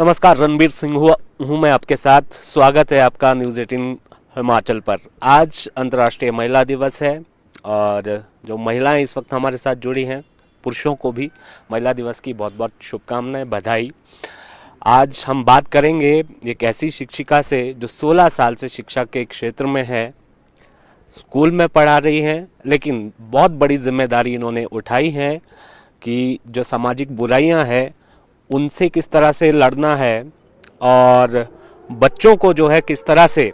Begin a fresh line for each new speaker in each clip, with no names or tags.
नमस्कार, रणबीर सिंह हूँ मैं आपके साथ। स्वागत है आपका न्यूज़ 18 हिमाचल पर। आज अंतर्राष्ट्रीय महिला दिवस है और जो महिलाएं इस वक्त हमारे साथ जुड़ी हैं, पुरुषों को भी महिला दिवस की बहुत बहुत शुभकामनाएं, बधाई। आज हम बात करेंगे एक ऐसी शिक्षिका से जो 16 साल से शिक्षा के क्षेत्र में है, स्कूल में पढ़ा रही हैं, लेकिन बहुत बड़ी जिम्मेदारी इन्होंने उठाई है कि जो सामाजिक बुराइयां हैं उनसे किस तरह से लड़ना है और बच्चों को जो है किस तरह से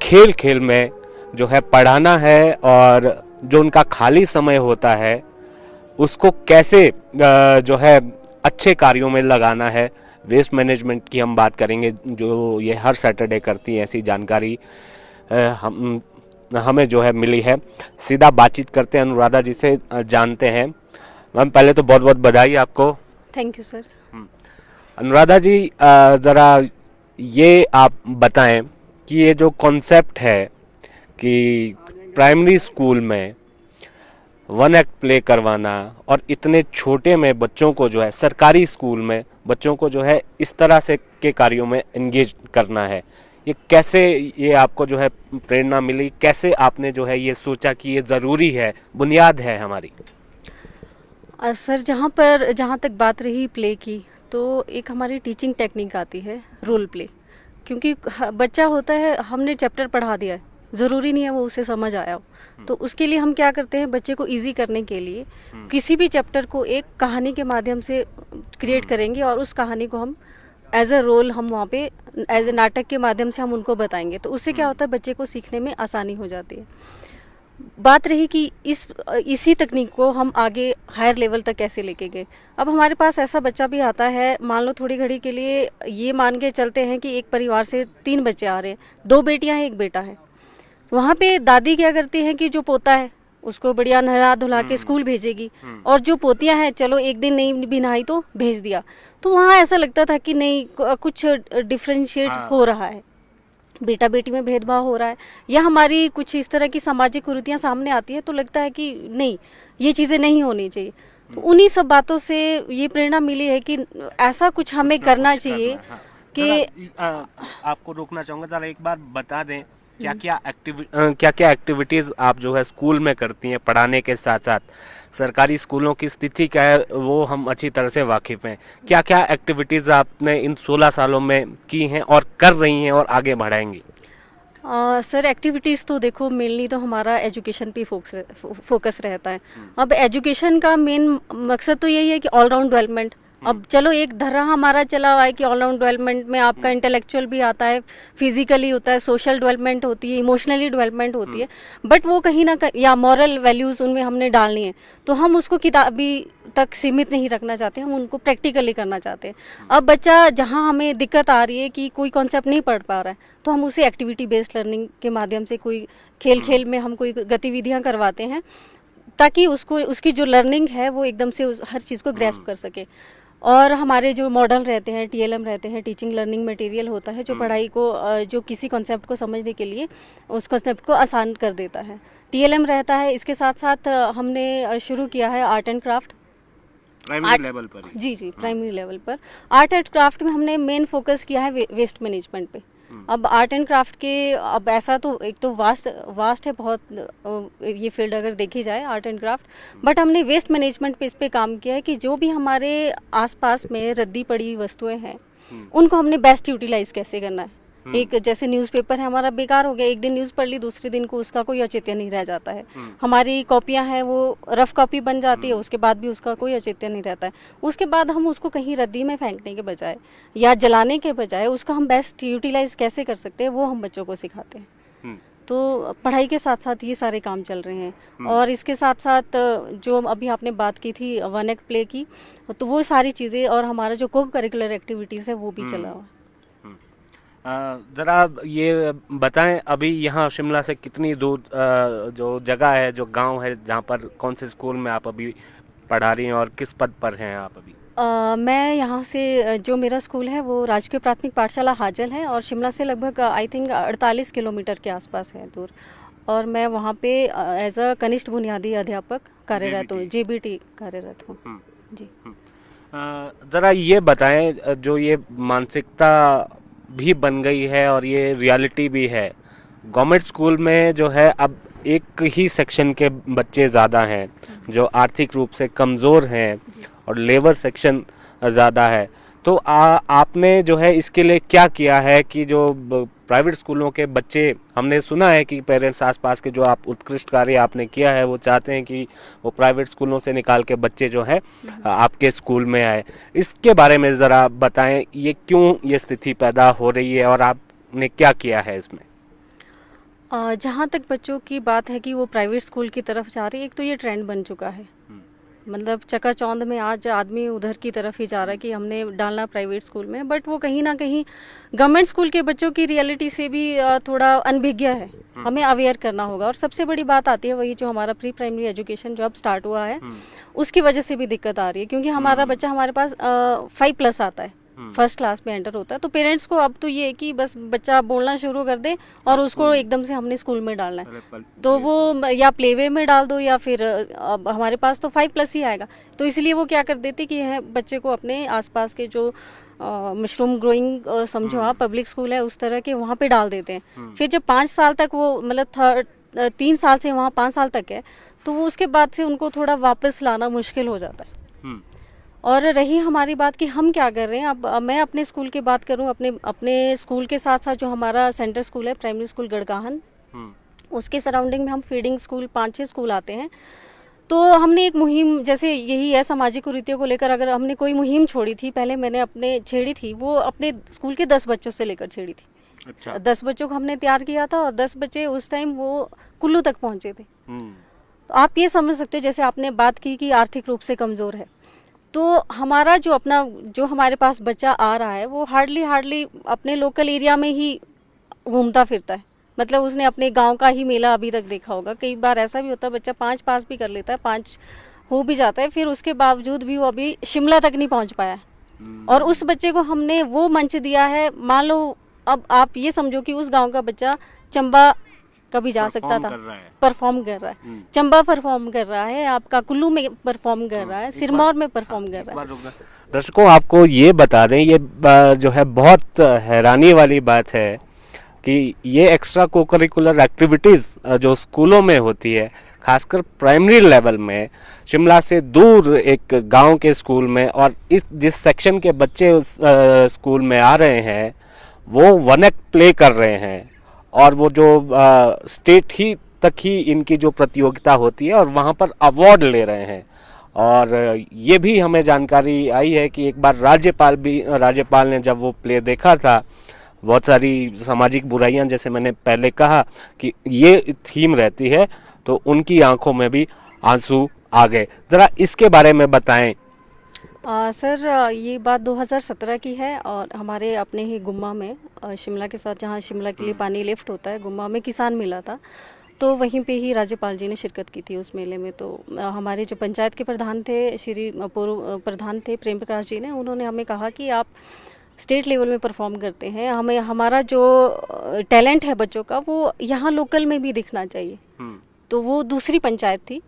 खेल खेल में जो है पढ़ाना है और जो उनका खाली समय होता है उसको कैसे जो है अच्छे कार्यों में लगाना है। वेस्ट मैनेजमेंट की हम बात करेंगे, जो ये हर सैटरडे करती है। ऐसी जानकारी हमें जो है मिली है। सीधा बातचीत करते हैं, अनुराधा जी से जानते हैं। मैम, पहले तो बहुत बहुत बधाई आपको।
Thank you sir.
Anuradha ji, ज़रा ये आप बताएं कि ये जो कॉन्सेप्ट है कि प्राइमरी स्कूल में 1 एक्ट प्ले करवाना और इतने छोटे में बच्चों को जो है सरकारी स्कूल में बच्चों को जो है इस तरह से के कार्यों में एंगेज करना है, ये कैसे, ये आपको जो है प्रेरणा मिली? कैसे आपने जो है ये सोचा कि ये ज़रूरी है, बुनियाद है हमारी?
सर, जहाँ तक बात रही प्ले की, तो एक हमारी टीचिंग टेक्निक आती है रोल प्ले। क्योंकि बच्चा होता है, हमने चैप्टर पढ़ा दिया है, ज़रूरी नहीं है वो उसे समझ आया हो। तो उसके लिए हम क्या करते हैं, बच्चे को इजी करने के लिए किसी भी चैप्टर को एक कहानी के माध्यम से क्रिएट करेंगे और उस कहानी को हम एज अ रोल हम वहाँ पे एज ए नाटक के माध्यम से हम उनको बताएंगे। तो उससे क्या होता है, बच्चे को सीखने में आसानी हो जाती है। बात रही कि इसी तकनीक को हम आगे हायर लेवल तक कैसे लेके गए। अब हमारे पास ऐसा बच्चा भी आता है, मान लो थोड़ी घड़ी के लिए ये मान के चलते हैं कि एक परिवार से 3 बच्चे आ रहे हैं, 2 बेटियां हैं, 1 बेटा है। वहाँ पे दादी क्या करती है कि जो पोता है उसको बढ़िया नहला धुला के स्कूल भेजेगी, और जो पोतियां हैं, चलो एक दिन नहीं भी नहाई तो भेज दिया। तो वहाँ ऐसा लगता था कि नहीं, कुछ डिफ्रेंशिएट हो रहा है, बेटा बेटी में भेदभाव हो रहा है, या हमारी कुछ इस तरह की सामाजिक कुरीतियां सामने आती है। तो लगता है कि नहीं, ये चीज़ें नहीं होनी चाहिए। तो उन्हीं सब बातों से ये प्रेरणा मिली है कि ऐसा कुछ हमें करना चाहिए कि
आपको रोकना चाहूँगा, ज़रा एक बार बता दें क्या क्या एक्टिविटीज़ आप जो है स्कूल में करती हैं पढ़ाने के साथ साथ? सरकारी स्कूलों की स्थिति क्या है वो हम अच्छी तरह से वाकिफ़ हैं। क्या क्या एक्टिविटीज़ आपने इन 16 सालों में की हैं और कर रही हैं और आगे बढ़ाएंगी?
सर, एक्टिविटीज़ तो देखो, मेनली तो हमारा एजुकेशन पे फोकस रहता है। अब एजुकेशन का मेन मकसद तो यही है कि ऑलराउंड डेवलपमेंट। अब चलो एक धरा हमारा चला हुआ है कि ऑलराउंड डेवलपमेंट में आपका इंटेलेक्चुअल भी आता है, फिजिकली होता है, सोशल डेवलपमेंट होती है, इमोशनली डेवलपमेंट होती है। बट वो कहीं ना कहीं, या मॉरल वैल्यूज़ उनमें हमने डालनी है, तो हम उसको किताबी तक सीमित नहीं रखना चाहते, हम उनको प्रैक्टिकली करना चाहते हैं। अब बच्चा, जहाँ हमें दिक्कत आ रही है कि कोई कॉन्सेप्ट नहीं पढ़ पा रहा है, तो हम उसे एक्टिविटी बेस्ड लर्निंग के माध्यम से कोई खेल खेल में हम कोई गतिविधियाँ करवाते हैं, ताकि उसको उसकी जो लर्निंग है वो एकदम से हर चीज़ को ग्रैस्प कर सके। और हमारे जो मॉडल रहते हैं, टीएलएम रहते हैं, टीचिंग लर्निंग मटेरियल होता है, जो पढ़ाई को, जो किसी कॉन्सेप्ट को समझने के लिए उस कॉन्सेप्ट को आसान कर देता है, टीएलएम रहता है। इसके साथ साथ हमने शुरू किया है art and craft,
primary level पर।
जी, प्राइमरी लेवल पर आर्ट एंड क्राफ्ट में हमने मेन फोकस किया है वेस्ट मैनेजमेंट पे। अब आर्ट एंड क्राफ्ट के, अब ऐसा तो एक तो वास्ट है बहुत ये फील्ड अगर देखी जाए, आर्ट एंड क्राफ्ट। बट हमने वेस्ट मैनेजमेंट पे इस पे काम किया है कि जो भी हमारे आसपास में रद्दी पड़ी वस्तुएं हैं उनको हमने बेस्ट यूटिलाइज कैसे करना है। एक जैसे न्यूज़पेपर है हमारा, बेकार हो गया, एक दिन न्यूज़ पढ़ ली, दूसरे दिन को उसका कोई औचित्य नहीं रह जाता है। हमारी कॉपियां हैं वो रफ कॉपी बन जाती है, उसके बाद भी उसका कोई औचित्य नहीं रहता है। उसके बाद हम उसको कहीं रद्दी में फेंकने के बजाय या जलाने के बजाय उसका हम बेस्ट यूटिलाइज कैसे कर सकते हैं, वो हम बच्चों को सिखाते हैं। तो पढ़ाई के साथ साथ ये सारे काम चल रहे हैं। और इसके साथ साथ जो अभी आपने बात की थी 1 एक्ट प्ले की, तो वो सारी चीज़ें और हमारा जो को करिकुलर एक्टिविटीज़ है वो भी चला हुआ।
ज़रा ये बताएं, अभी यहाँ शिमला से कितनी दूर जो जगह है, जो गांव है, जहाँ पर कौन से स्कूल में आप अभी पढ़ा रही हैं और किस पद पर हैं आप अभी?
मैं यहाँ से, जो मेरा स्कूल है वो राजकीय प्राथमिक पाठशाला हाजल है, और शिमला से लगभग आई थिंक 48 किलोमीटर के आसपास है दूर। और मैं वहाँ पे एज अ कनिष्ठ बुनियादी अध्यापक कार्यरत हूँ, जेबीटी कार्यरत हूँ। जी।
जरा ये बताएं, जो ये मानसिकता भी बन गई है और ये रियलिटी भी है, गवर्नमेंट स्कूल में जो है अब एक ही सेक्शन के बच्चे ज़्यादा हैं जो आर्थिक रूप से कमज़ोर हैं और लेबर सेक्शन ज़्यादा है। तो आपने जो है इसके लिए क्या किया है कि जो प्राइवेट स्कूलों के बच्चे, हमने सुना है कि पेरेंट्स आसपास के जो आप उत्कृष्ट कार्य आपने किया है वो चाहते हैं कि वो प्राइवेट स्कूलों से निकाल के बच्चे जो है आपके स्कूल में आए। इसके बारे में ज़रा बताएं, ये क्यों ये स्थिति पैदा हो रही है और आपने क्या किया है इसमें?
जहाँ तक बच्चों की बात है कि वो प्राइवेट स्कूल की तरफ जा रही है, एक तो ये ट्रेंड बन चुका है। मतलब चकाचौंध में आज आदमी उधर की तरफ ही जा रहा है कि हमने डालना प्राइवेट स्कूल में, बट वो कहीं ना कहीं गवर्नमेंट स्कूल के बच्चों की रियलिटी से भी थोड़ा अनभिज्ञ है। हमें अवेयर करना होगा। और सबसे बड़ी बात आती है वही जो हमारा प्री प्राइमरी एजुकेशन जो अब स्टार्ट हुआ है, उसकी वजह से भी दिक्कत आ रही है, क्योंकि हमारा बच्चा हमारे पास 5+ आता है, फर्स्ट क्लास में एंटर होता है। तो पेरेंट्स को अब तो ये है कि बस बच्चा बोलना शुरू कर दे और उसको एकदम से हमने स्कूल में डालना है, तो वो या प्लेवे में डाल दो या फिर अब हमारे पास तो 5+ ही आएगा। तो इसलिए वो क्या कर देते कि बच्चे को अपने आसपास के जो मशरूम ग्रोइंग समझो आप पब्लिक स्कूल है उस तरह के वहाँ पे डाल देते हैं। फिर जब 5 साल तक वो मतलब 3 साल से वहाँ 5 साल तक है, तो वो उसके बाद से उनको थोड़ा वापस लाना मुश्किल हो जाता है। और रही हमारी बात कि हम क्या कर रहे हैं, अब मैं अपने स्कूल की बात करूं, अपने स्कूल के साथ साथ जो हमारा सेंटर स्कूल है प्राइमरी स्कूल गड़गाहन, उसके सराउंडिंग में हम फीडिंग स्कूल 5-6 स्कूल आते हैं। तो हमने एक मुहिम, जैसे यही है सामाजिक कुरीतियों को लेकर, अगर हमने कोई मुहिम छोड़ी थी, पहले मैंने अपने छेड़ी थी, वो अपने स्कूल के 10 बच्चों से लेकर छेड़ी थी। अच्छा। 10 बच्चों को हमने तैयार किया था और 10 बच्चे उस टाइम वो कुल्लू तक पहुंचे थे। तो आप ये समझ सकते हो, जैसे आपने बात की कि आर्थिक रूप से कमजोर है, तो हमारा जो हमारे पास बच्चा आ रहा है वो हार्डली अपने लोकल एरिया में ही घूमता फिरता है। मतलब उसने अपने गांव का ही मेला अभी तक देखा होगा। कई बार ऐसा भी होता है बच्चा 5 पास भी कर लेता है, 5 हो भी जाता है, फिर उसके बावजूद भी वो अभी शिमला तक नहीं पहुंच पाया है। और उस बच्चे को हमने वो मंच दिया है, मान लो अब आप ये समझो कि उस गाँव का बच्चा चंबा कभी जा सकता था, परफॉर्म कर रहा है, चंबा परफॉर्म कर रहा है, आपका कुल्लू में परफॉर्म कर रहा है, सिरमौर में परफॉर्म कर रहा है।
दर्शकों, आपको ये बता दें, ये जो है बहुत हैरानी वाली बात है कि ये एक्स्ट्रा कोकरिकुलर एक्टिविटीज जो स्कूलों में होती है, खासकर प्राइमरी लेवल में, शिमला से दूर एक गांव के स्कूल में, और इस जिस सेक्शन के बच्चे उस स्कूल में आ रहे हैं वो 1 एक्ट प्ले कर रहे हैं, और वो जो स्टेट ही तक ही इनकी जो प्रतियोगिता होती है और वहाँ पर अवार्ड ले रहे हैं। और ये भी हमें जानकारी आई है कि एक बार राज्यपाल ने जब वो प्ले देखा था, बहुत सारी सामाजिक बुराइयां, जैसे मैंने पहले कहा कि ये थीम रहती है, तो उनकी आंखों में भी आंसू आ गए। जरा इसके बारे में बताएं।
सर, ये बात 2017 की है और हमारे अपने ही गुम्मा में, शिमला के साथ जहाँ शिमला के लिए पानी लिफ्ट होता है, गुम्मा में किसान मेला था, तो वहीं पे ही राज्यपाल जी ने शिरकत की थी उस मेले में। तो हमारे जो पंचायत के प्रधान थे, श्री पूर्व प्रधान थे प्रेम प्रकाश जी ने, उन्होंने हमें कहा कि आप स्टेट लेवल में परफॉर्म करते हैं, हमें हमारा जो टैलेंट है बच्चों का वो यहाँ लोकल में भी दिखना चाहिए। तो वो दूसरी पंचायत थी,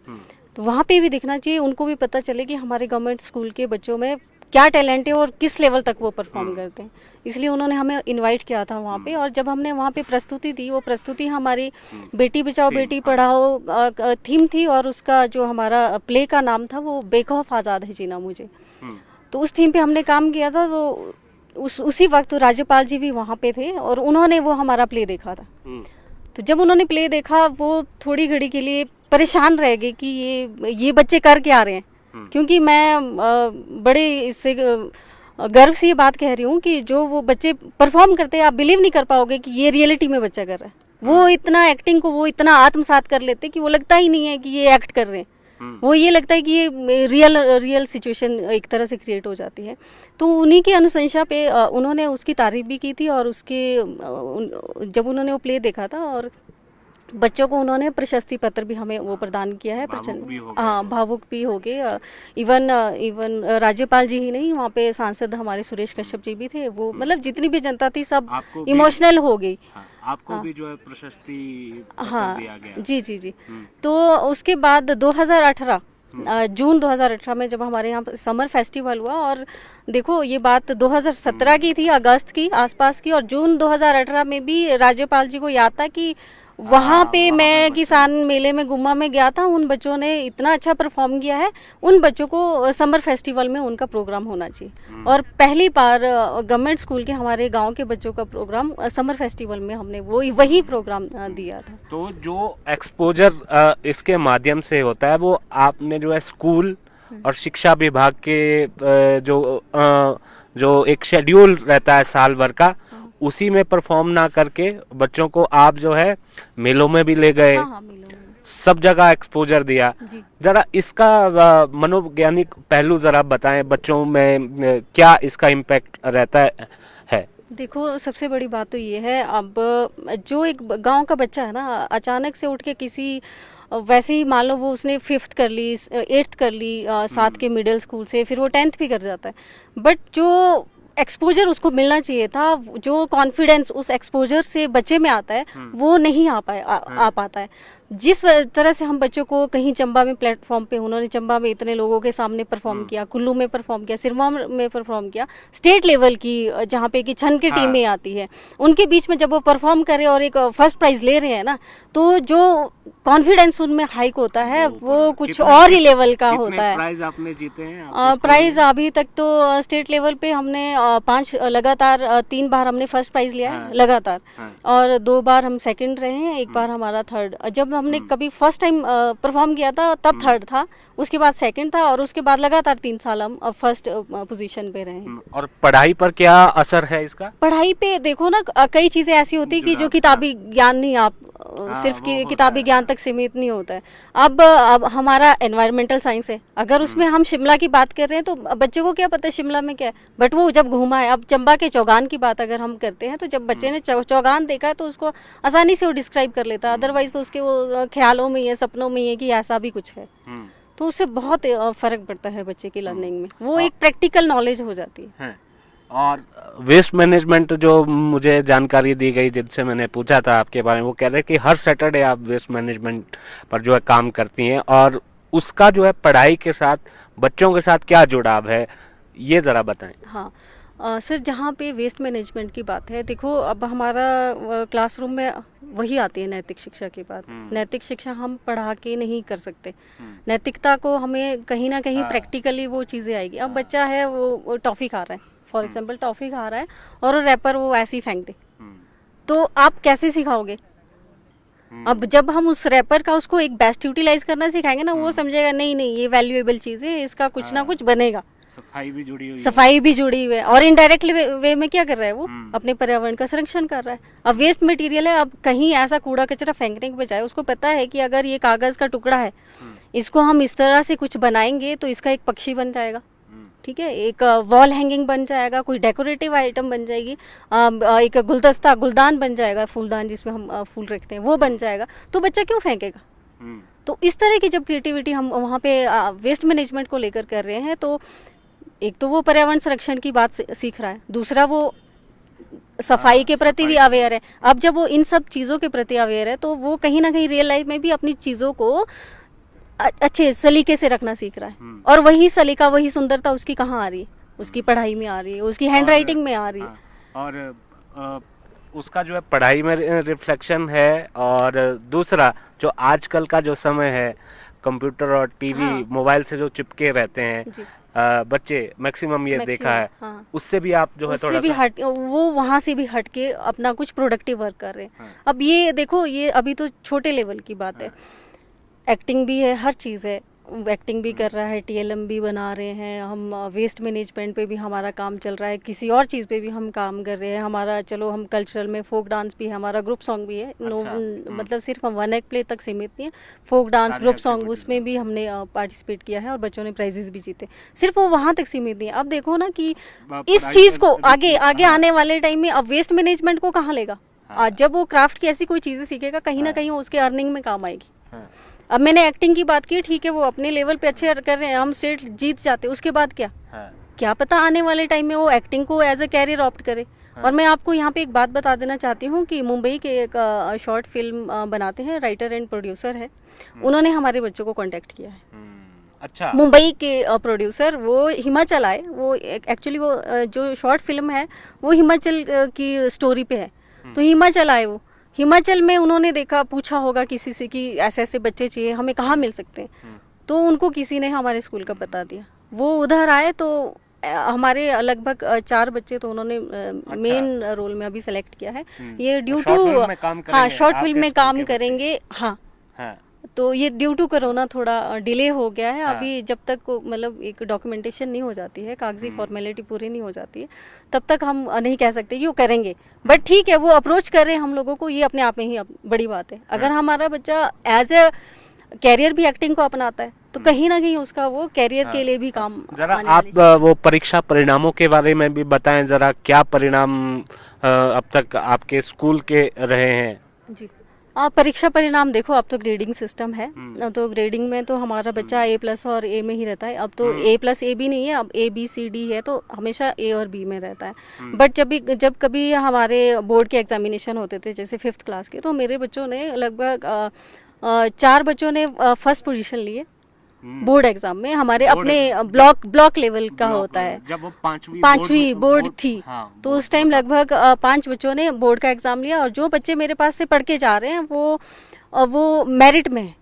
तो वहाँ पे भी दिखना चाहिए, उनको भी पता चले कि हमारे गवर्नमेंट स्कूल के बच्चों में क्या टैलेंट है और किस लेवल तक वो परफॉर्म करते हैं। इसलिए उन्होंने हमें इनवाइट किया था वहाँ पे, और जब हमने वहाँ पे प्रस्तुति दी, वो प्रस्तुति हमारी बेटी बचाओ बेटी पढ़ाओ थीम थी, और उसका जो हमारा प्ले का नाम था वो बेखौफ आज़ाद है जीना मुझे। तो उस थीम पे हमने काम किया था। तो उसी वक्त राज्यपाल जी भी वहाँ पे थे और उन्होंने वो हमारा प्ले देखा था। तो जब उन्होंने प्ले देखा, वो थोड़ी घड़ी के लिए परेशान रह गए कि ये बच्चे कर क्या रहे हैं, क्योंकि मैं बड़े इससे गर्व से ये बात कह रही हूँ कि जो वो बच्चे परफॉर्म करते हैं, आप बिलीव नहीं कर पाओगे कि ये रियलिटी में बच्चा कर रहा है। वो इतना एक्टिंग को वो इतना आत्मसात कर लेते कि वो लगता ही नहीं है कि ये एक्ट कर रहे हैं, वो ये लगता है कि ये रियल सिचुएशन एक तरह से क्रिएट हो जाती है। तो उन्हीं की अनुशंसा पे उन्होंने उसकी तारीफ भी की थी, और उसके जब उन्होंने वो प्ले देखा था और बच्चों को उन्होंने प्रशस्ति पत्र भी हमें वो प्रदान किया है। हाँ, भावुक भी हो गए। इवन राज्यपाल जी ही नहीं, वहाँ पे सांसद हमारे सुरेश कश्यप जी भी थे। वो मतलब जितनी भी जनता थी सब इमोशनल हो गई।
आपको भी जो है प्रशस्ति
हाँ
दिया गया।
जी। तो उसके बाद 2018 जून 2018 में जब हमारे यहाँ समर फेस्टिवल हुआ, और देखो ये बात 2017 की थी, अगस्त की आसपास की, और जून 2018 में भी राज्यपाल जी को याद था कि वहाँ पे मैं किसान मेले में गुम्मा में गया था, उन बच्चों ने इतना अच्छा परफॉर्म किया है, उन बच्चों को समर फेस्टिवल में उनका प्रोग्राम होना चाहिए। और पहली बार गवर्नमेंट स्कूल के हमारे गांव के बच्चों का प्रोग्राम समर फेस्टिवल में हमने वही प्रोग्राम दिया था।
तो जो एक्सपोजर इसके माध्यम से होता है वो आपने जो है स्कूल और शिक्षा विभाग के जो एक शेड्यूल रहता है साल भर का, उसी में परफॉर्म ना करके बच्चों को आप जो है मेलों में भी ले गए,
हाँ, मेलों में
सब जगह एक्सपोजर दिया। जरा इसका मनोवैज्ञानिक पहलू जरा बताएं, बच्चों में क्या इसका इम्पैक्ट रहता है?
देखो सबसे बड़ी बात तो ये है, अब जो एक गांव का बच्चा है ना, अचानक से उठ के किसी वैसे ही मान लो वो उसने 5th कर ली, 8th कर ली, 7 के मिडिल स्कूल से, फिर वो 10th भी कर जाता है, बट जो एक्सपोजर उसको मिलना चाहिए था, जो कॉन्फिडेंस उस एक्सपोजर से बच्चे में आता है, वो नहीं आ पाता है। जिस तरह से हम बच्चों को कहीं चंबा में प्लेटफॉर्म पे, उन्होंने चंबा में इतने लोगों के सामने परफॉर्म किया, कुल्लू में परफॉर्म किया, सिरमौर में परफॉर्म किया, स्टेट लेवल की जहाँ पे कि छन की टीमें आती है, उनके बीच में जब वो परफॉर्म करे और एक फर्स्ट प्राइज ले रहे हैं ना, तो जो कॉन्फिडेंस उनमें हाइक होता है वो कुछ और ही लेवल का होता है।
प्राइज आपने जीते हैं?
प्राइज अभी तक तो स्टेट लेवल पे हमने 5 लगातार, 3 बार हमने फर्स्ट प्राइज लिया है लगातार, और 2 बार हम सेकंड रहे हैं, 1 बार हमारा थर्ड। जब हमने कभी फर्स्ट टाइम परफॉर्म किया था तब थर्ड था, उसके बाद सेकंड था, और उसके बाद लगातार 3 साल हम फर्स्ट पोजीशन पे रहे हैं।
और पढ़ाई पर क्या असर है इसका?
पढ़ाई पे देखो ना, कई चीजें ऐसी होती है कि जो किताबी ज्ञान नहीं, आप सिर्फ किताबी ज्ञान तक सीमित नहीं होता है। अब हमारा एनवायरमेंटल साइंस है, अगर उसमें हम शिमला की बात कर रहे हैं तो बच्चे को क्या पता शिमला में क्या है, बट वो जब घूमा है। अब चंबा के चौगान की बात अगर हम करते हैं, तो जब बच्चे ने चौगान देखा है तो उसको आसानी से वो डिस्क्राइब कर लेता है, अदरवाइज तो उसके वो ख्यालों में या सपनों में ये कि ऐसा भी कुछ है, तो उससे बहुत फर्क पड़ता है बच्चे की लर्निंग में, वो एक प्रैक्टिकल नॉलेज हो जाती है।
और वेस्ट मैनेजमेंट जो मुझे जानकारी दी गई, जिनसे मैंने पूछा था आपके बारे में, वो कह रहे हैं कि हर सैटरडे आप वेस्ट मैनेजमेंट पर जो है काम करती हैं, और उसका जो है पढ़ाई के साथ बच्चों के साथ क्या जुड़ाव है, ये ज़रा बताएं।
हाँ सर, जहाँ पे वेस्ट मैनेजमेंट की बात है, देखो अब हमारा क्लासरूम में वही आती है नैतिक शिक्षा की बात। नैतिक शिक्षा हम पढ़ा के नहीं कर सकते, नैतिकता को हमें कहीं ना कहीं प्रैक्टिकली वो चीज़ें आएगी। अब बच्चा है वो टॉफ़ी खा रहा है, फॉर एग्जाम्पल टॉफ़ी खा रहा है, और वो रैपर वो ऐसे ही फेंक दे, तो आप कैसे सिखाओगे? अब जब हम उस रैपर का उसको एक बेस्ट यूटिलाइज करना सिखाएंगे ना, वो समझेगा नहीं नहीं ये वैल्यूएबल चीज़ है, इसका कुछ ना कुछ बनेगा। सफाई भी जुड़ी हुई है, और इनडायरेक्ट वे में क्या कर रहा है वो अपने पर्यावरण का संरक्षण कर रहा है। अब वेस्ट मटेरियल है, अब कहीं ऐसा कूड़ा कचरा फेंकने के बजाय उसको पता है कि अगर ये कागज का टुकड़ा है, इसको हम इस तरह से कुछ बनाएंगे तो इसका एक पक्षी बन जाएगा, ठीक है, एक वॉल हैंगिंग बन जाएगा, कोई डेकोरेटिव आइटम बन जाएगी, एक गुलदस्ता गुलदान बन जाएगा, फूलदान जिसमें हम फूल रखते हैं वो बन जाएगा, तो बच्चा क्यों फेंकेगा? तो इस तरह की जब क्रिएटिविटी हम वहाँ पे वेस्ट मैनेजमेंट को लेकर कर रहे हैं, तो एक तो वो पर्यावरण संरक्षण की बात सीख रहा है, दूसरा वो सफाई के प्रति भी अवेयर है। अब जब वो इन सब चीज़ों के प्रति अवेयर है, तो वो कहीं ना कहीं रियल लाइफ में भी अपनी चीज़ों को अच्छे सलीके से रखना सीख रहा है, और वही सलीका, वही सुंदरता उसकी कहाँ आ रही है? उसकी पढ़ाई में आ रही है, उसकी हैंड राइटिंग में आ रही है,
और उसका जो है पढ़ाई में रिफ्लेक्शन है। और दूसरा जो आजकल का जो समय है, कंप्यूटर और टीवी मोबाइल से जो चिपके रहते हैं बच्चे मैक्सिमम ये देखा है, उससे भी आप जो है थोड़ा सा
वो वहाँ से भी हट के अपना कुछ प्रोडक्टिव वर्क कर रहे हैं। अब ये देखो, ये अभी तो छोटे लेवल की बात है, एक्टिंग भी है, हर चीज़ है, एक्टिंग भी कर रहा है, TLM भी बना रहे हैं हम, वेस्ट मैनेजमेंट पे भी हमारा काम चल रहा है, किसी और चीज़ पे भी हम काम कर रहे हैं। हमारा चलो हम कल्चरल में फोक डांस भी है, हमारा ग्रुप सॉन्ग भी है, मतलब सिर्फ हम 1 एक्ट प्ले तक सीमित नहीं है, फोक डांस ग्रुप सॉन्ग उसमें भी हमने पार्टिसिपेट किया है और बच्चों ने प्राइजेस भी जीते, सिर्फ वो वहाँ तक सीमित नहीं है। अब देखो ना कि इस चीज़ को आगे आने वाले टाइम में अब वेस्ट मैनेजमेंट को कहाँ लेगा? जब वो क्राफ्ट की ऐसी कोई चीज़ें सीखेगा, कहीं ना कहीं उसके अर्निंग में काम आएगी। अब मैंने एक्टिंग की बात की, ठीक है, वो अपने लेवल पे अच्छे कर रहे हैं, हम स्टेट जीत जाते, उसके बाद क्या पता आने वाले टाइम में वो एक्टिंग को एज अ कैरियर ऑप्ट करे। और मैं आपको यहाँ पे एक बात बता देना चाहती हूँ कि मुंबई के एक शॉर्ट फिल्म बनाते हैं, राइटर एंड प्रोड्यूसर है, उन्होंने हमारे बच्चों को कांटेक्ट किया है,
अच्छा।
मुंबई के प्रोड्यूसर, वो हिमाचल आए। वो एक्चुअली वो जो शॉर्ट फिल्म है वो हिमाचल की स्टोरी पे है। तो हिमाचल आए वो। हिमाचल में उन्होंने देखा, पूछा होगा किसी से कि ऐसे ऐसे बच्चे चाहिए, हमें कहाँ मिल सकते हैं। तो उनको किसी ने हमारे स्कूल का बता दिया। वो उधर आए तो हमारे लगभग 4 बच्चे तो उन्होंने मेन रोल में अभी सेलेक्ट किया है। ये ड्यू टू, हाँ, शॉर्ट फिल्म में काम करेंगे। हाँ, तो ये ड्यू टू कोरोना थोड़ा डिले हो गया है। अभी जब तक मतलब एक डॉक्यूमेंटेशन नहीं हो जाती है, कागजी फॉर्मेलिटी पूरी नहीं हो जाती है, तब तक हम नहीं कह सकते कि वो करेंगे। बट ठीक है, वो अप्रोच कर रहे हैं हम लोगों को, ये अपने आप में ही बड़ी बात है। अगर हमारा बच्चा एज ए कैरियर भी एक्टिंग को अपनाता है तो कहीं ना कहीं उसका वो कैरियर के लिए भी काम
जरा
आने
आप
वाली
वो परीक्षा परिणामों के बारे में भी बताएं जरा, क्या परिणाम अब तक आपके स्कूल के रहे हैं?
जी। परीक्षा परिणाम देखो, अब तो ग्रेडिंग सिस्टम है। तो ग्रेडिंग में तो हमारा बच्चा A+ और A में ही रहता है। अब तो A+A भी नहीं है, अब ABCD है, तो हमेशा A और B में रहता है। बट जब कभी हमारे बोर्ड के एग्जामिनेशन होते थे, जैसे 5th क्लास के, तो मेरे बच्चों ने लगभग 4 बच्चों ने फर्स्ट पोजीशन लिए बोर्ड एग्जाम में। हमारे अपने ब्लॉक लेवल का होता है,
जब वो
पांचवी बोर्ड थी। तो उस टाइम लगभग 5 बच्चों ने बोर्ड का एग्जाम लिया। और जो बच्चे मेरे पास से पढ़ के जा रहे हैं वो मेरिट में है।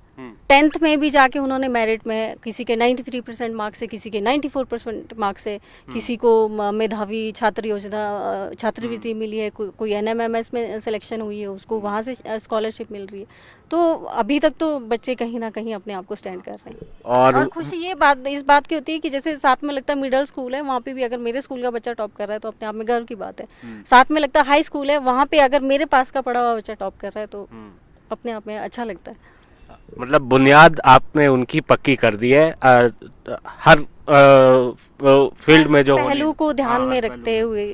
10th में भी जाके उन्होंने मेरिट में, किसी के 93% मार्क्स से, किसी के 94% मार्क्स से, किसी को मेधावी छात्र योजना छात्रवृत्ति मिली है, कोई NMMS में सिलेक्शन हुई है, उसको वहाँ से स्कॉलरशिप मिल रही है। तो अभी तक तो बच्चे कहीं ना कहीं अपने आप को स्टैंड कर रहे हैं। और खुशी इस बात की होती है कि जैसे साथ में लगता है मिडिल स्कूल है, वहाँ पे भी अगर मेरे स्कूल का बच्चा टॉप कर रहा है तो अपने आप में गर्व की बात है। साथ में लगता है हाई स्कूल है, वहाँ पे अगर मेरे पास का पढ़ा हुआ बच्चा टॉप कर रहा है तो अपने आप में अच्छा लगता है।
मतलब बुनियाद आपने उनकी पक्की कर दी है, हर फील्ड में जो
पहलू को ध्यान में रखते हुए।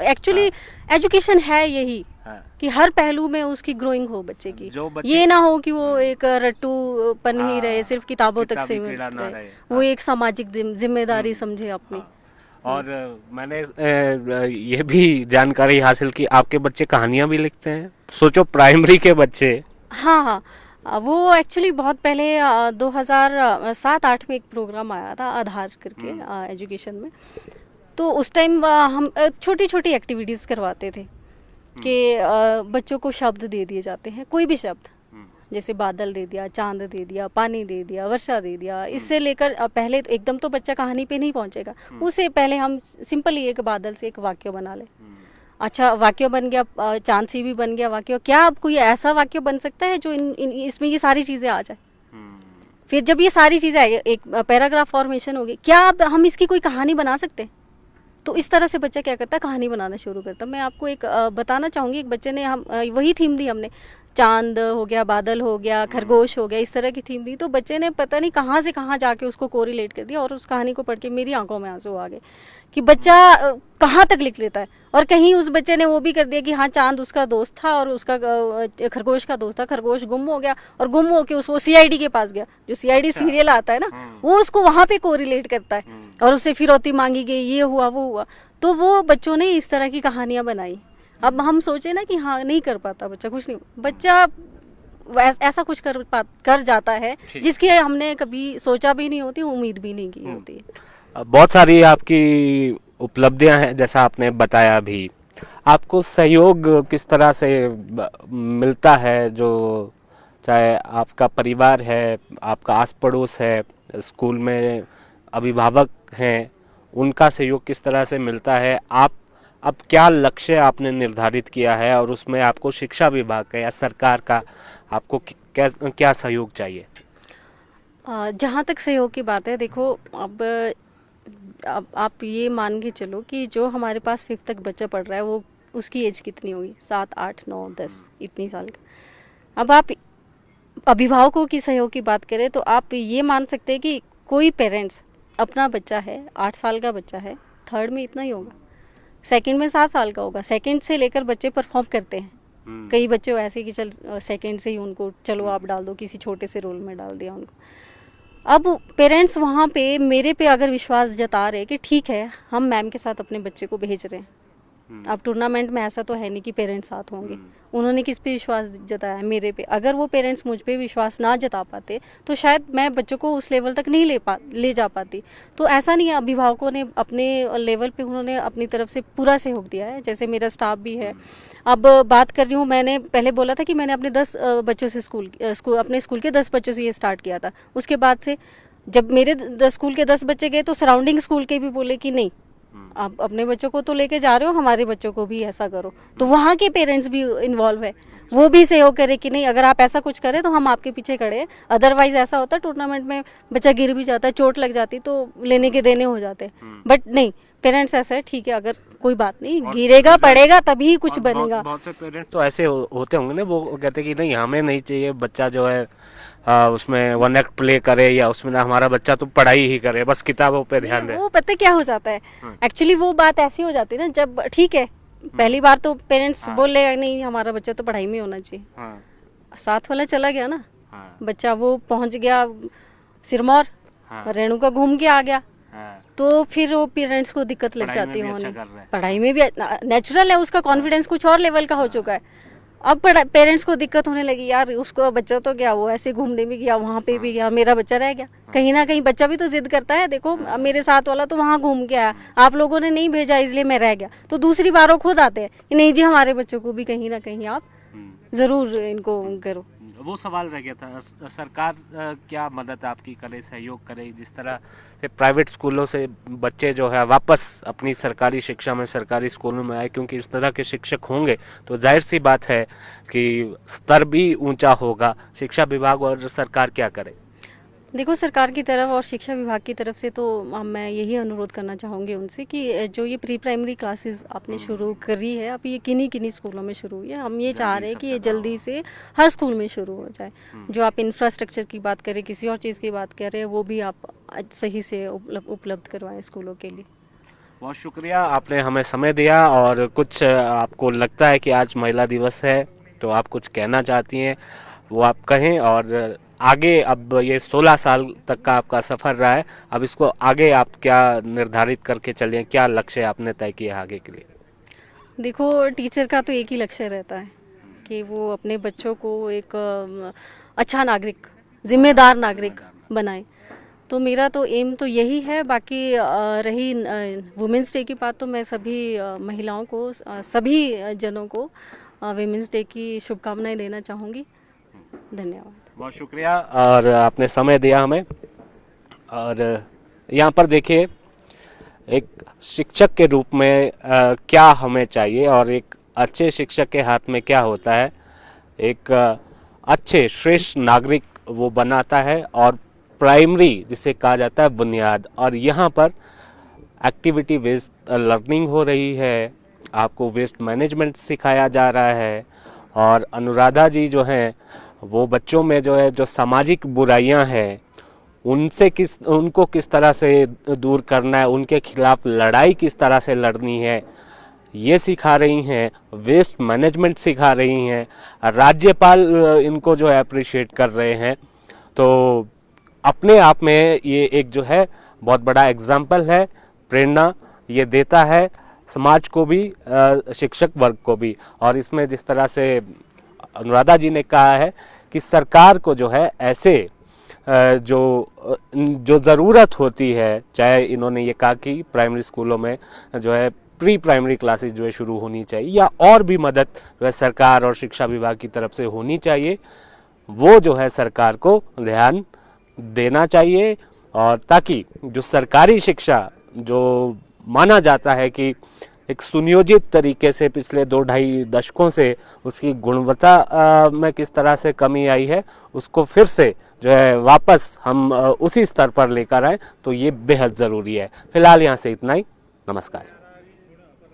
एक्चुअली एजुकेशन है यही कि हर पहलू में उसकी ग्रोइंग हो बच्चे की। ये ना हो कि वो एक रट्टूपन ही रहे, सिर्फ किताबों तक से रहे। वो एक सामाजिक जिम्मेदारी समझे अपनी।
और मैंने ये भी जानकारी हासिल की, आपके बच्चे कहानियां भी लिखते हैं। सोचो, प्राइमरी के बच्चे।
हाँ, वो एक्चुअली बहुत पहले 2007-8 में एक प्रोग्राम आया था आधार करके एजुकेशन में। तो उस टाइम हम छोटी छोटी एक्टिविटीज़ करवाते थे कि बच्चों को शब्द दे दिए जाते हैं, कोई भी शब्द, जैसे बादल दे दिया, चांद दे दिया, पानी दे दिया, वर्षा दे दिया। इससे लेकर पहले तो एकदम तो बच्चा कहानी पे नहीं पहुंचेगा, उससे पहले हम सिंपली एक बादल से एक वाक्य बना ले। अच्छा, वाक्य बन गया, चांद सी भी बन गया वाक्य। क्या अब कोई ऐसा वाक्य बन सकता है जो इसमें ये सारी चीजें आ जाए? फिर जब ये सारी चीजें आई, एक पैराग्राफ फॉर्मेशन होगी, क्या अब हम इसकी कोई कहानी बना सकते हैं? तो इस तरह से बच्चा क्या करता है, कहानी बनाना शुरू करता है। मैं आपको एक बताना चाहूंगी, एक बच्चे ने हम वही थीम दी हमने, चांद हो गया, बादल हो गया, खरगोश हो गया, इस तरह की थीम दी। तो बच्चे ने पता नहीं कहाँ से कहाँ जाके उसको कोरिलेट कर दिया और उस कहानी को पढ़ के मेरी आंखों में आंसू आ गए कि बच्चा कहाँ तक लिख लेता है। और कहीं उस बच्चे ने वो भी कर दिया कि हाँ, चांद उसका दोस्त था और उसका खरगोश का दोस्त था, खरगोश गुम हो गया और गुम होके उसको CID के पास गया, जो CID सीरियल आता है ना, वो उसको वहां पे कोरिलेट करता है और उससे फिरौती मांगी गई, ये हुआ वो हुआ। तो वो बच्चों ने इस तरह की कहानियां बनाई। अब हम सोचे ना कि हाँ, नहीं कर पाता बच्चा, कुछ नहीं, बच्चा ऐसा कुछ कर जाता है जिसकी हमने कभी सोचा भी नहीं होती, उम्मीद भी नहीं की होती है।
बहुत सारी आपकी उपलब्धियां हैं, जैसा आपने बताया भी। आपको सहयोग किस तरह से मिलता है, जो चाहे आपका परिवार है, आपका आस पड़ोस है, स्कूल में अभिभावक हैं, उनका सहयोग किस तरह से मिलता है? अब क्या लक्ष्य आपने निर्धारित किया है और उसमें आपको शिक्षा विभाग का या सरकार का आपको क्या सहयोग चाहिए?
जहाँ तक सहयोग की बात है, देखो, अब आप ये मान के चलो कि जो हमारे पास 5th तक बच्चा पढ़ रहा है, वो उसकी एज कितनी होगी? 7, 8, 9, 10 इतनी साल का। अब आप अभिभावकों की सहयोग की बात करें तो आप ये मान सकते हैं कि कोई पेरेंट्स अपना बच्चा है, 8 साल का बच्चा है, 3rd में इतना ही होगा, 2nd में 7 साल का होगा। 2nd से लेकर बच्चे परफॉर्म करते हैं। कई बच्चे ऐसे कि चल 2nd से ही उनको चलो आप डाल दो, किसी छोटे से रोल में डाल दिया उनको। अब पेरेंट्स वहाँ पे मेरे पे अगर विश्वास जता रहे कि ठीक है, हम मैम के साथ अपने बच्चे को भेज रहे हैं, अब टूर्नामेंट में ऐसा तो है नहीं कि पेरेंट्स साथ होंगे। उन्होंने किस पे विश्वास जताया? मेरे पे। अगर वो पेरेंट्स मुझ पे विश्वास ना जता पाते तो शायद मैं बच्चों को उस लेवल तक नहीं ले जा पाती। तो ऐसा नहीं है, अभिभावकों ने अपने लेवल पे उन्होंने अपनी तरफ से पूरा सहयोग दिया है। जैसे मेरा स्टाफ भी है। अब बात कर रही हूँ, मैंने पहले बोला था कि मैंने अपने 10 बच्चों से अपने स्कूल के 10 बच्चों से ये स्टार्ट किया था। उसके बाद से जब मेरे स्कूल के 10 बच्चे गए तो सराउंडिंग स्कूल के भी बोले कि नहीं, आप अपने बच्चों को तो लेके जा रहे हो, हमारे बच्चों को भी ऐसा करो। तो वहाँ के पेरेंट्स भी इन्वॉल्व है, वो भी सहयोग करे कि नहीं, अगर आप ऐसा कुछ करें तो हम आपके पीछे खड़े हैं। अदरवाइज ऐसा होता है टूर्नामेंट में बच्चा गिर भी जाता है, चोट लग जाती तो लेने के देने हो जाते हैं। बट नहीं, पेरेंट्स ऐसा है, ठीक है, अगर कोई बात नहीं, गिरेगा पड़ेगा तभी कुछ बनेगा।
बहुत से पेरेंट्स तो ऐसे होते होंगे ना, वो कहते हैं कि नहीं, हमें नहीं चाहिए बच्चा जो है उसमें वन एक्ट प्ले करे या उसमें ना, हमारा बच्चा तो पढ़ाई ही करे, बस किताबों पे ध्यान दे।
वो पता क्या हो जाता है, एक्चुअली वो बात ऐसी हो जाती है ना, जब ठीक है पहली बार तो पेरेंट्स बोल रहे नहीं हमारा बच्चा तो पढ़ाई में होना चाहिए। साथ वाला चला गया ना, बच्चा वो पहुंच गया सिरमौर, रेणुका घूम के आ गया, तो फिर वो पेरेंट्स को दिक्कत लग जाती है। होने पढ़ाई में भी नेचुरल है, उसका कॉन्फिडेंस कुछ और लेवल का हो चुका है। अब पेरेंट्स को दिक्कत होने लगी, यार उसको बच्चा तो गया, वो ऐसे घूमने भी गया, वहाँ पे भी गया, मेरा बच्चा रह गया। कहीं ना कहीं बच्चा भी तो जिद करता है, देखो मेरे साथ वाला तो वहाँ घूम के आया, आप लोगों ने नहीं भेजा इसलिए मैं रह गया। तो दूसरी बार वो खुद आते हैं कि नहीं जी, हमारे बच्चों को भी कहीं ना कहीं आप जरूर इनको करो।
वो सवाल रह गया था, सरकार क्या मदद आपकी करे, सहयोग करे, जिस तरह से प्राइवेट स्कूलों से बच्चे जो है वापस अपनी सरकारी शिक्षा में, सरकारी स्कूलों में आए, क्योंकि इस तरह के शिक्षक होंगे तो जाहिर सी बात है कि स्तर भी ऊंचा होगा। शिक्षा विभाग और सरकार क्या करे?
देखो, सरकार की तरफ और शिक्षा विभाग की तरफ से तो मैं यही अनुरोध करना चाहूँगी उनसे कि जो ये प्री प्राइमरी क्लासेस आपने शुरू करी है, अब ये किन्हीं स्कूलों में शुरू हुई है, हम ये चाह रहे हैं कि ये जल्दी से हर स्कूल में शुरू हो जाए। जो आप इंफ्रास्ट्रक्चर की बात करें, किसी और चीज़ की बात कर रहे हैं, वो भी आप सही से उपलब्ध करवाएं स्कूलों के लिए।
बहुत शुक्रिया, आपने हमें समय दिया। और कुछ आपको लगता है कि आज महिला दिवस है तो आप कुछ कहना चाहती हैं, वो आप कहें। और आगे, अब ये 16 साल तक का आपका सफ़र रहा है, अब इसको आगे आप क्या निर्धारित करके चलें, क्या लक्ष्य आपने तय किया आगे के लिए?
देखो, टीचर का तो एक ही लक्ष्य रहता है कि वो अपने बच्चों को एक अच्छा नागरिक, जिम्मेदार नागरिक बनाए। तो मेरा तो एम तो यही है। बाकी रही वुमेंस डे की बात, तो मैं सभी महिलाओं को, सभी जनों को वुमेंस डे की शुभकामनाएं देना चाहूँगी। धन्यवाद,
बहुत शुक्रिया और आपने समय दिया हमें। और यहाँ पर देखिए, एक शिक्षक के रूप में क्या हमें चाहिए और एक अच्छे शिक्षक के हाथ में क्या होता है। एक अच्छे श्रेष्ठ नागरिक वो बनाता है, और प्राइमरी जिसे कहा जाता है बुनियाद। और यहाँ पर एक्टिविटी बेस्ड लर्निंग हो रही है, आपको वेस्ट मैनेजमेंट सिखाया जा रहा है। और अनुराधा जी जो हैं, वो बच्चों में जो है, जो सामाजिक बुराइयां हैं, उनको किस तरह से दूर करना है, उनके खिलाफ लड़ाई किस तरह से लड़नी है, ये सिखा रही हैं। वेस्ट मैनेजमेंट सिखा रही हैं। राज्यपाल इनको जो है अप्रिशिएट कर रहे हैं। तो अपने आप में ये एक जो है बहुत बड़ा एग्जाम्पल है, प्रेरणा ये देता है समाज को भी, शिक्षक वर्ग को भी। और इसमें जिस तरह से अनुराधा जी ने कहा है कि सरकार को जो है ऐसे जो ज़रूरत होती है, चाहे इन्होंने ये कहा कि प्राइमरी स्कूलों में जो है प्री प्राइमरी क्लासेस जो है शुरू होनी चाहिए, या और भी मदद जो है सरकार और शिक्षा विभाग की तरफ से होनी चाहिए, वो जो है सरकार को ध्यान देना चाहिए। और ताकि जो सरकारी शिक्षा, जो माना जाता है कि एक सुनियोजित तरीके से पिछले 2-2.5 दशकों से उसकी गुणवत्ता में किस तरह से कमी आई है, उसको फिर से जो है वापस हम उसी स्तर पर लेकर आए, तो ये बेहद ज़रूरी है। फिलहाल यहाँ से इतना ही। नमस्कार।